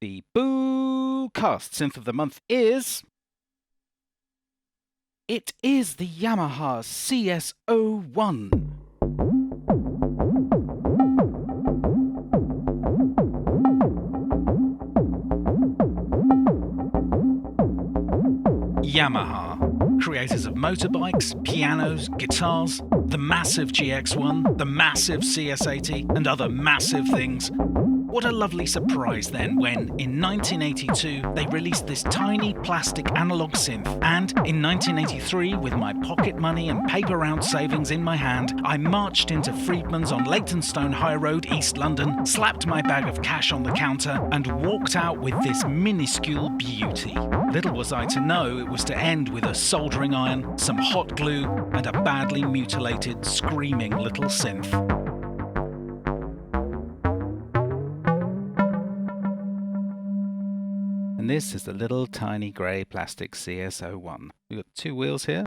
The BOOcast synth of the month is... It is the Yamaha CS01. Yamaha, creators of motorbikes, pianos, guitars, the massive GX1, the massive CS80, and other massive things. What a lovely surprise then when, in 1982, they released this tiny plastic analog synth, and in 1983, with my pocket money and paper round savings in my hand, I marched into Friedman's on Leytonstone High Road, East London, slapped my bag of cash on the counter, and walked out with this minuscule beauty. Little was I to know it was to end with a soldering iron, some hot glue, and a badly mutilated, screaming little synth. And this is the little tiny grey plastic CS01. We've got two wheels here,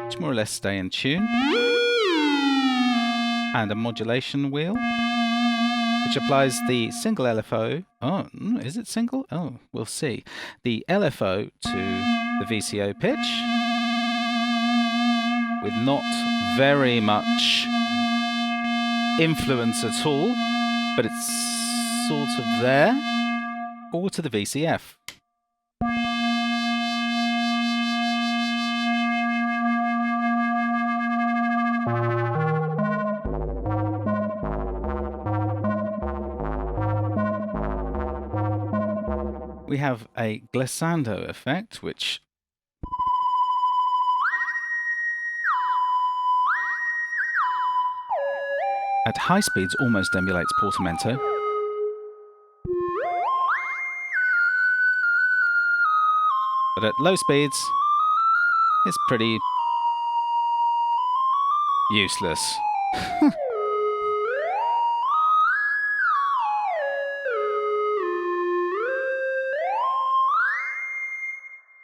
which more or less stay in tune, and a modulation wheel, which applies the single LFO. Oh, is it single? Oh, we'll see. The LFO to the VCO pitch, with not very much influence at all, but it's sort of there, or to the VCF. We have a glissando effect, which at high speeds almost emulates portamento. But at low speeds, it's pretty useless.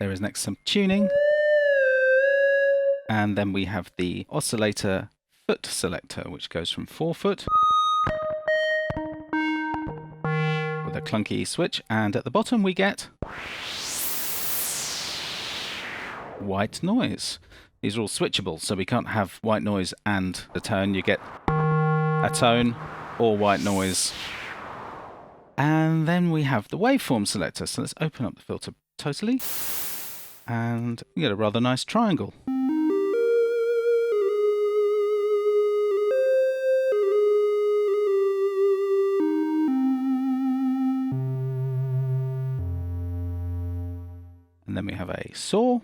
There is next some tuning. And then we have the oscillator foot selector, which goes from 4 foot with a clunky switch, and at the bottom we get white noise. These are all switchable, so we can't have white noise and a tone. You get a tone or white noise. And then we have the waveform selector, so let's open up the filter totally, and you get a rather nice triangle. And then we have a saw.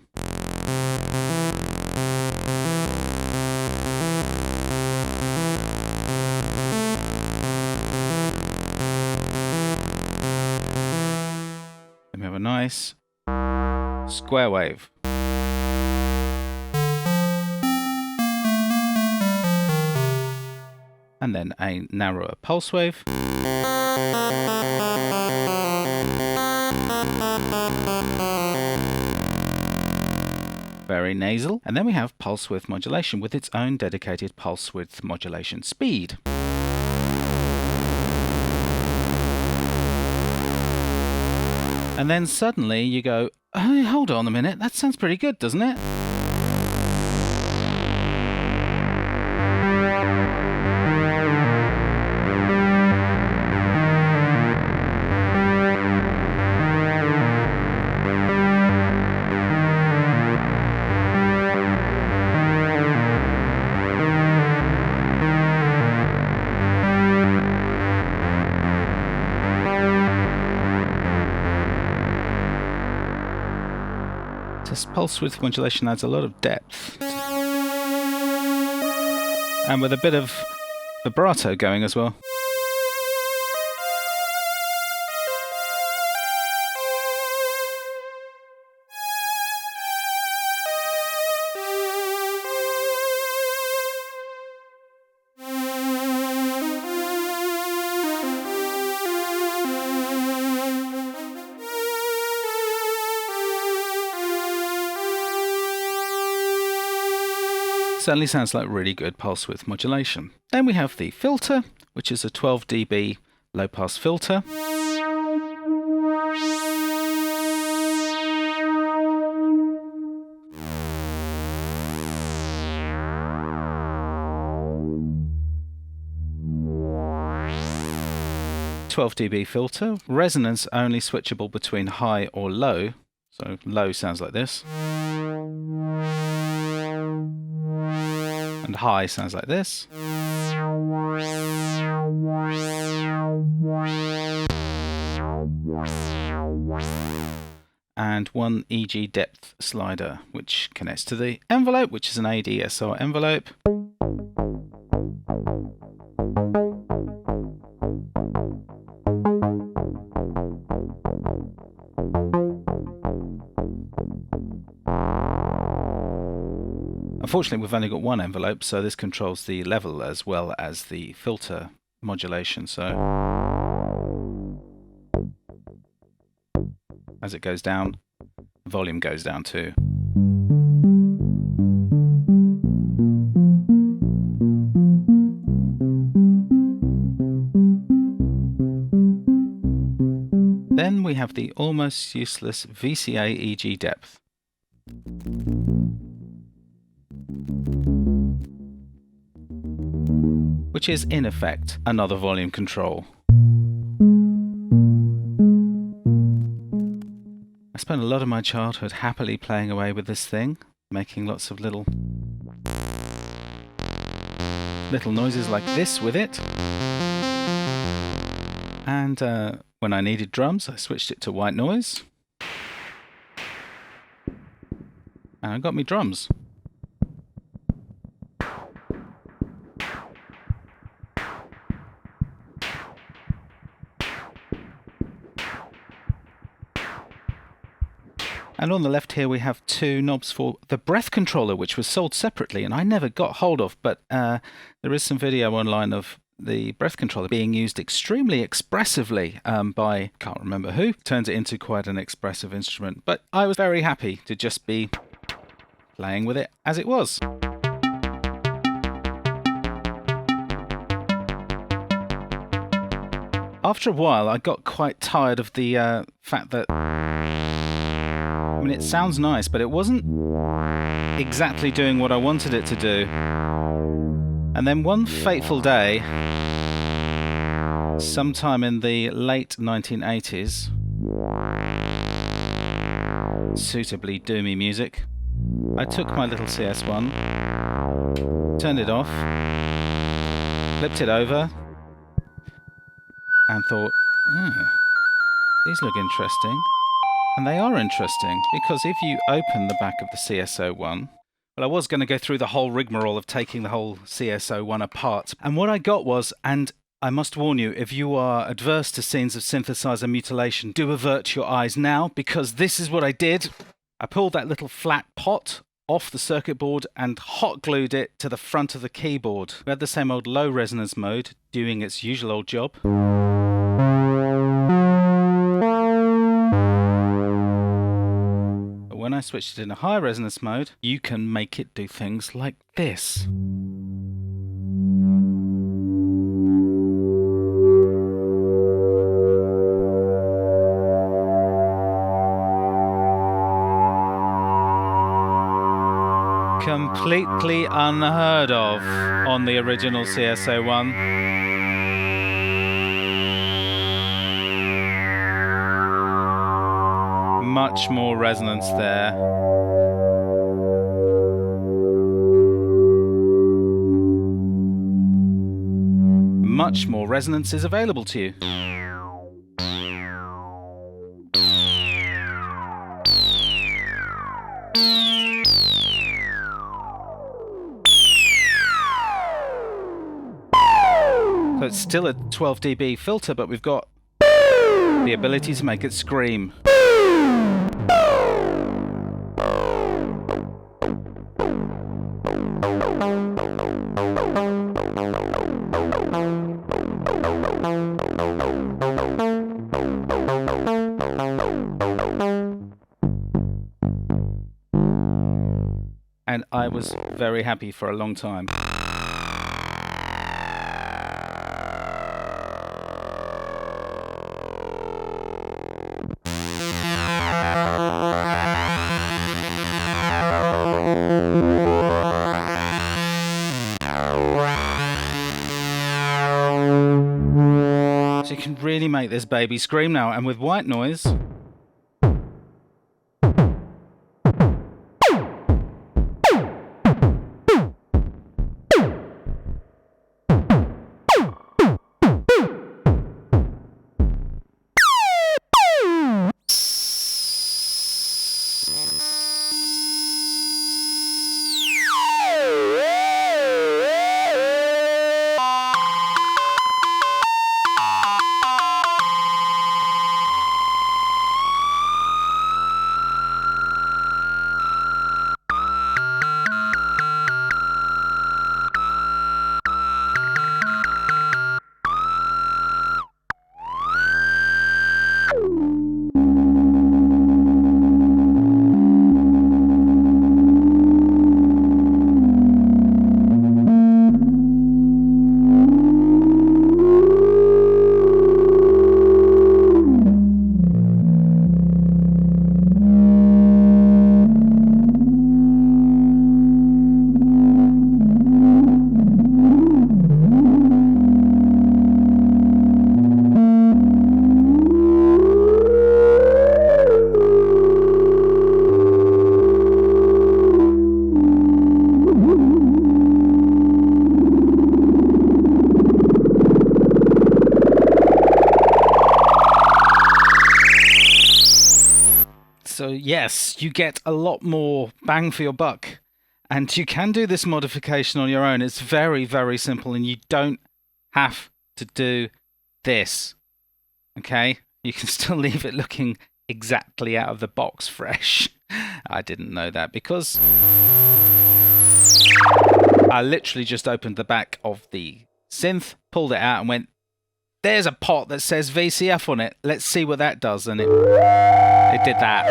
Then we have a nice square wave. And then a narrower pulse wave. Very nasal. And then we have pulse width modulation with its own dedicated pulse width modulation speed. And then suddenly you go, hey, hold on a minute, that sounds pretty good, doesn't it? This pulse width modulation adds a lot of depth. And with a bit of vibrato going as well. Certainly sounds like really good pulse width modulation. Then we have the filter, which is a 12 dB low pass filter. .12 dB filter, resonance only switchable between high or low, so low sounds like this, and high sounds like this. And one EG depth slider, which connects to the envelope, which is an ADSR envelope. Unfortunately, we've only got one envelope, so this controls the level as well as the filter modulation. So as it goes down, the volume goes down too. Then we have the almost useless VCA EG depth. Which is, in effect, another volume control. I spent a lot of my childhood happily playing away with this thing, making lots of little noises like this with it. And when I needed drums, I switched it to white noise. And I got me drums. And on the left here we have two knobs for the breath controller, which was sold separately and I never got hold of, but there is some video online of the breath controller being used extremely expressively by, can't remember who, turns it into quite an expressive instrument. But I was very happy to just be playing with it as it was. After a while I got quite tired of the fact that, I mean, it sounds nice, but it wasn't exactly doing what I wanted it to do. And then one fateful day, sometime in the late 1980s, suitably doomy music, I took my little CS1, turned it off, flipped it over, and thought, these look interesting. And they are interesting, because if you open the back of the CS01, well, I was going to go through the whole rigmarole of taking the whole CS01 apart. And what I got was, and I must warn you, if you are adverse to scenes of synthesizer mutilation, do avert your eyes now, because this is what I did. I pulled that little flat pot off the circuit board and hot glued it to the front of the keyboard. We had the same old low resonance mode doing its usual old job. When I switched it into high resonance mode, you can make it do things like this. Completely unheard of on the original CS01. Much more resonance there. Much more resonance is available to you. So it's still a 12 dB filter, but we've got the ability to make it scream. and I was very happy for a long time. So you can really make this baby scream now, and with white noise. So yes, you get a lot more bang for your buck, and you can do this modification on your own. It's very, very simple, and you don't have to do this. Okay? You can still leave it looking exactly out of the box fresh. I didn't know that because I literally just opened the back of the synth, pulled it out and went, there's a pot that says VCF on it. Let's see what that does. And it did that.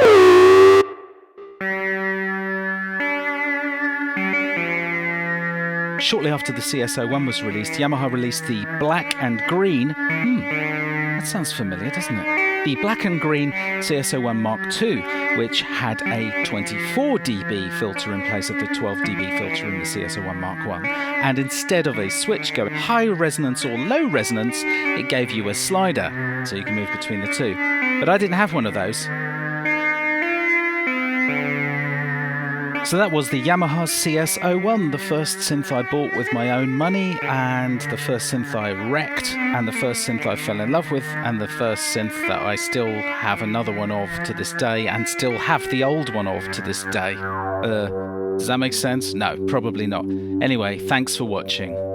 Shortly after the CS01 was released, Yamaha released the black and green. That sounds familiar, doesn't it? The black and green CS01 Mark II, which had a 24 dB filter in place of the 12 dB filter in the CS01 Mark I. And instead of a switch going high resonance or low resonance, it gave you a slider, so you can move between the two. But I didn't have one of those. So that was the Yamaha CS01, the first synth I bought with my own money, and the first synth I wrecked, and the first synth I fell in love with, and the first synth that I still have another one of to this day, and still have the old one of to this day. Does that make sense? No, probably not. Anyway, thanks for watching.